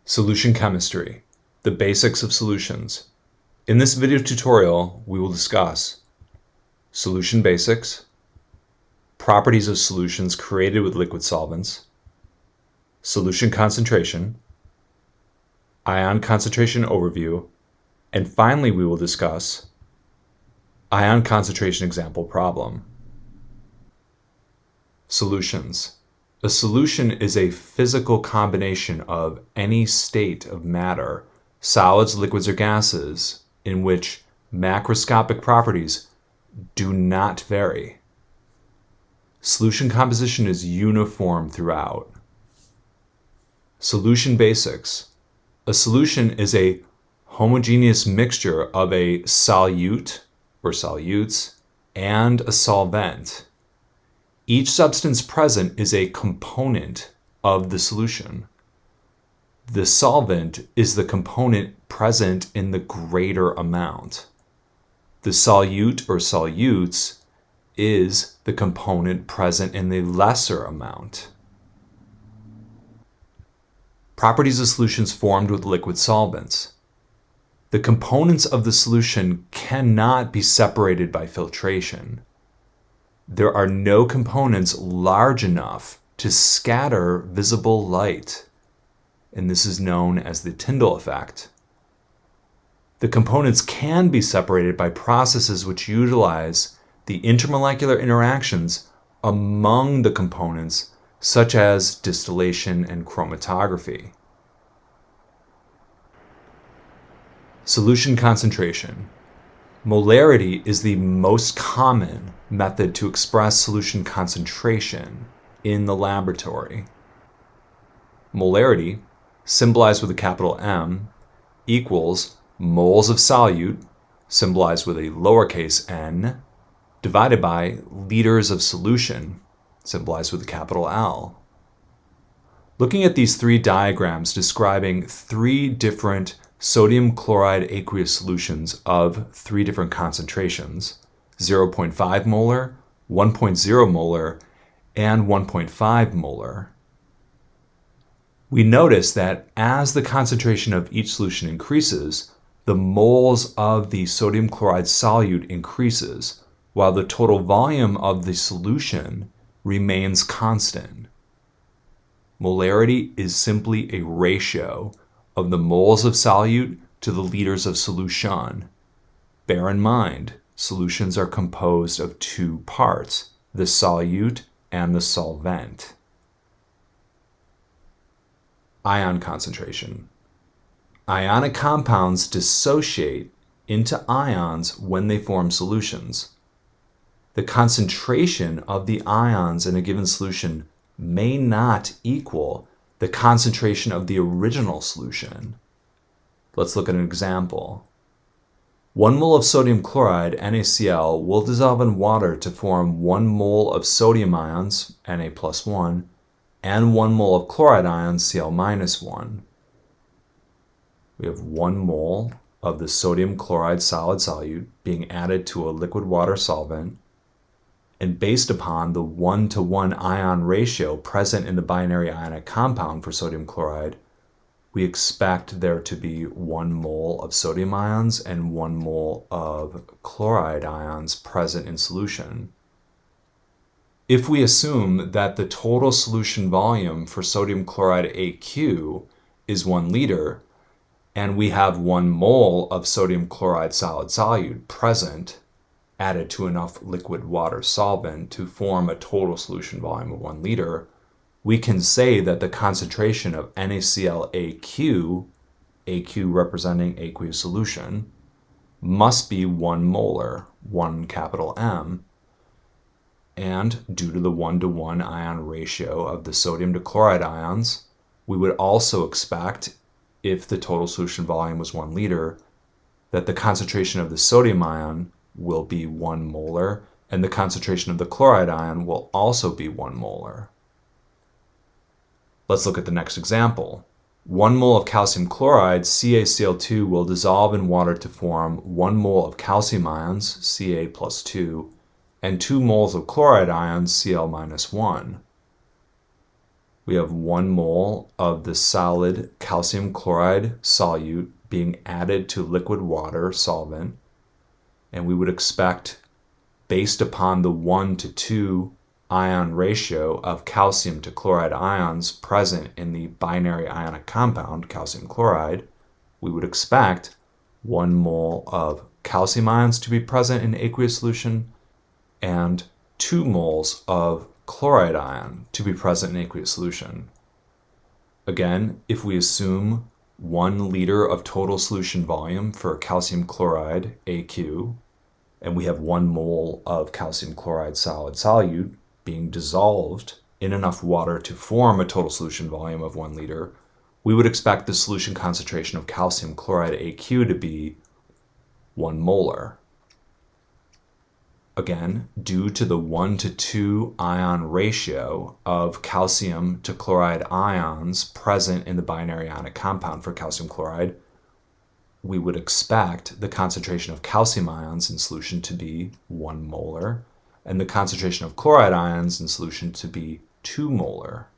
Solution chemistry, the basics of solutions. In this video tutorial, we will discuss solution basics, properties of solutions created with liquid solvents, solution concentration, ion concentration overview, and finally we will discuss ion concentration example problem. Solutions. A solution is a physical combination of any state of matter, solids, liquids, or gases, in which macroscopic properties do not vary. Solution composition is uniform throughout. Solution basics. A solution is a homogeneous mixture of a solute or solutes and a solvent. Each substance present is a component of the solution. The solvent is the component present in the greater amount. The solute or solutes is the component present in the lesser amount. Properties of solutions formed with liquid solvents. The components of the solution cannot be separated by filtration. There are no components large enough to scatter visible light, and this is known as the Tyndall effect. The components can be separated by processes which utilize the intermolecular interactions among the components, such as distillation and chromatography. Solution concentration. Molarity is the most common method to express solution concentration in the laboratory. Molarity, symbolized with a capital M, equals moles of solute, symbolized with a lowercase n, divided by liters of solution, symbolized with a capital L. Looking at these three diagrams describing three different sodium chloride aqueous solutions of three different concentrations, 0.5 molar, 1.0 molar, and 1.5 molar. We notice that as the concentration of each solution increases, the moles of the sodium chloride solute increases, while the total volume of the solution remains constant. Molarity is simply a ratio of the moles of solute to the liters of solution. Bear in mind, solutions are composed of two parts, the solute and the solvent. Ion concentration. Ionic compounds dissociate into ions when they form solutions. The concentration of the ions in a given solution may not equal the concentration of the original solution. Let's look at an example. 1 mole of sodium chloride, NaCl, will dissolve in water to form 1 mole of sodium ions, Na+1, and 1 mole of chloride ions, Cl-1. We have 1 mole of the sodium chloride solid solute being added to a liquid water solvent, and based upon the 1-to-1 ion ratio present in the binary ionic compound for sodium chloride, we expect there to be 1 mole of sodium ions and 1 mole of chloride ions present in solution. If we assume that the total solution volume for sodium chloride AQ is 1 liter, and we have 1 mole of sodium chloride solid solute present, added to enough liquid water solvent to form a total solution volume of 1 liter, we can say that the concentration of NaClAQ, AQ representing aqueous solution, must be 1 molar, 1 capital M, and due to the 1-to-1 ion ratio of the sodium to chloride ions, we would also expect, if the total solution volume was 1 liter, that the concentration of the sodium ion will be 1 molar, and the concentration of the chloride ion will also be 1 molar. Let's look at the next example. 1 mole of calcium chloride, CaCl2, will dissolve in water to form 1 mole of calcium ions, Ca+2, and 2 moles of chloride ions, Cl-1. we have 1 mole of the solid calcium chloride solute being added to liquid water solvent, and we would expect, based upon the 1 to 2 ion ratio of calcium to chloride ions present in the binary ionic compound calcium chloride, we would expect 1 mole of calcium ions to be present in aqueous solution and 2 moles of chloride ion to be present in aqueous solution. Again, if we assume 1 liter of total solution volume for calcium chloride AQ, and we have 1 mole of calcium chloride solid solute being dissolved in enough water to form a total solution volume of 1 liter, we would expect the solution concentration of calcium chloride AQ to be 1 molar. Again, due to the 1 to 2 ion ratio of calcium to chloride ions present in the binary ionic compound for calcium chloride, we would expect the concentration of calcium ions in solution to be 1 molar, and the concentration of chloride ions in solution to be 2 molar.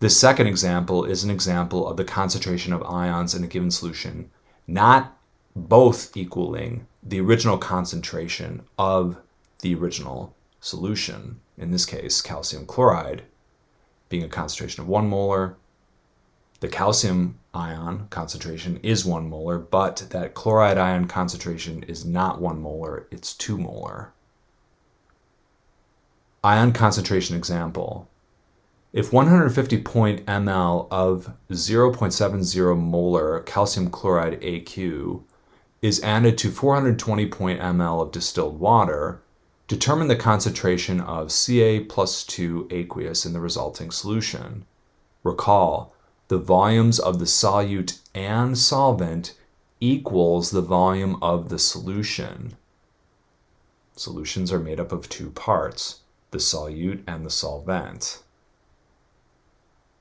The second example is an example of the concentration of ions in a given solution not both equaling the original concentration of the original solution, in this case calcium chloride being a concentration of 1 molar. The calcium ion concentration is 1 molar, but that chloride ion concentration is not 1 molar, it's 2 molar. Ion concentration example. If 150 ml of 0.70 molar calcium chloride AQ is added to 420 ml of distilled water, determine the concentration of Ca plus 2 aqueous in the resulting solution. Recall, the volumes of the solute and solvent equals the volume of the solution. Solutions are made up of 2 parts, the solute and the solvent.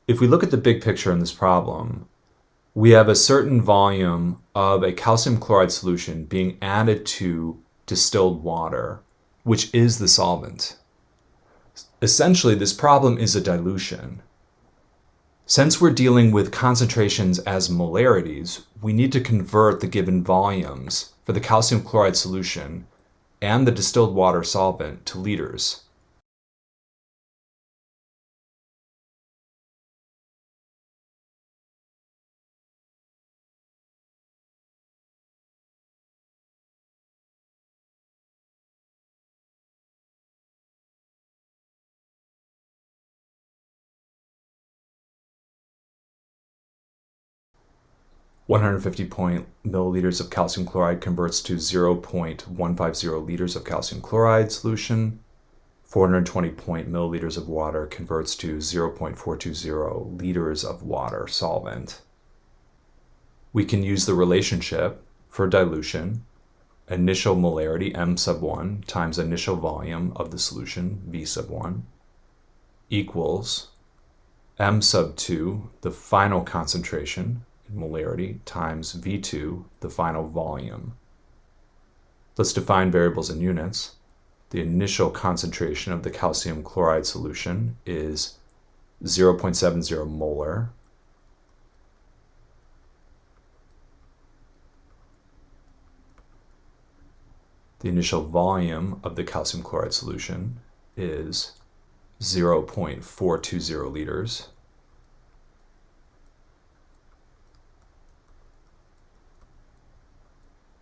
If we look at the big picture in this problem, we have a certain volume of a calcium chloride solution being added to distilled water, which is the solvent. Essentially, this problem is a dilution. Since we're dealing with concentrations as molarities, we need to convert the given volumes for the calcium chloride solution and the distilled water solvent to liters. milliliters of calcium chloride converts to 0.150 liters of calcium chloride solution. 420 milliliters of water converts to 0.420 liters of water solvent. We can use the relationship for dilution, initial molarity M sub 1 times initial volume of the solution V sub 1 equals M sub 2, the final concentration in molarity, times V2, the final volume. Let's define variables in units. The initial concentration of the calcium chloride solution is 0.70 molar. The initial volume of the calcium chloride solution is 0.420 liters.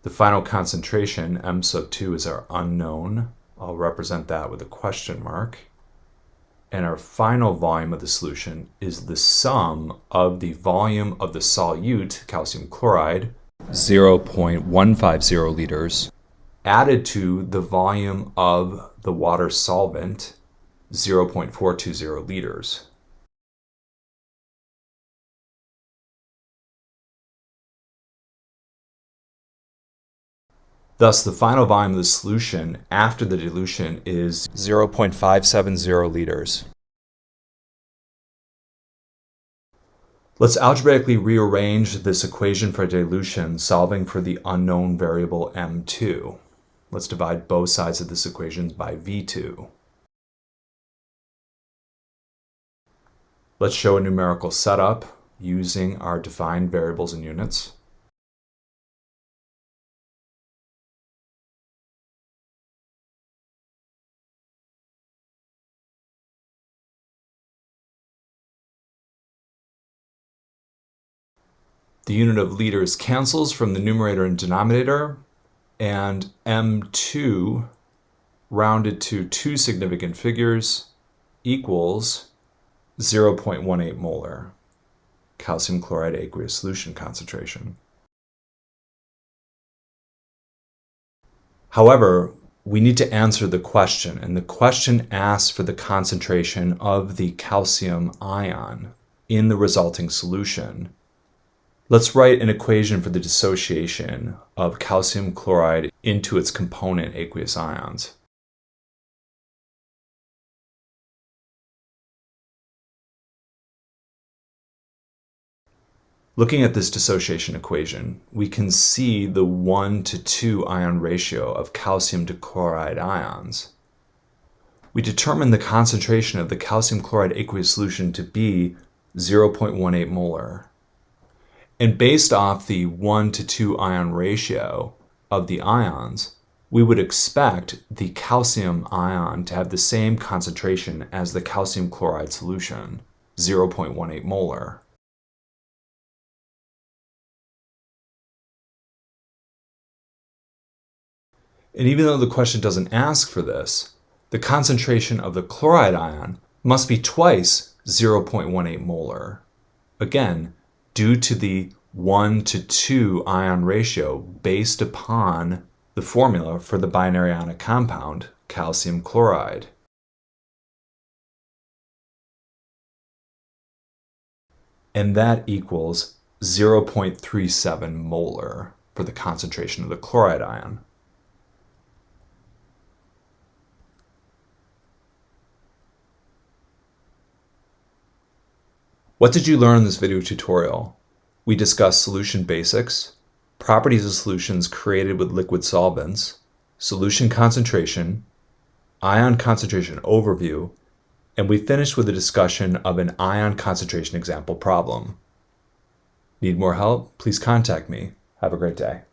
The final concentration, M sub 2, is our unknown. I'll represent that with a question mark. And our final volume of the solution is the sum of the volume of the solute, calcium chloride, 0.150 liters, added to the volume of the water solvent, 0.420 liters. Thus, the final volume of the solution after the dilution is 0.570 liters. Let's algebraically rearrange this equation for dilution, solving for the unknown variable M2. Let's divide both sides of this equation by V2. Let's show a numerical setup using our defined variables and units. The unit of liters cancels from the numerator and denominator, and M2 rounded to two significant figures equals 0.18 molar calcium chloride aqueous solution concentration. However, we need to answer the question, and the question asks for the concentration of the calcium ion in the resulting solution. Let's write an equation for the dissociation of calcium chloride into its component aqueous ions. Looking at this dissociation equation, we can see the 1:2 ion ratio of calcium to chloride ions. We determine the concentration of the calcium chloride aqueous solution to be 0.18 molar. And based off the 1:2 ion ratio of the ions, we would expect the calcium ion to have the same concentration as the calcium chloride solution, 0.18 molar. And even though the question doesn't ask for this, the concentration of the chloride ion must be twice 0.18 molar. Again, due to the 1:2 ion ratio based upon the formula for the binary ionic compound, calcium chloride. And that equals 0.37 molar for the concentration of the chloride ion. What did you learn in this video tutorial? We discussed solution basics, properties of solutions created with liquid solvents, solution concentration, ion concentration overview, and we finished with a discussion of an ion concentration example problem. Need more help? Please contact me. Have a great day.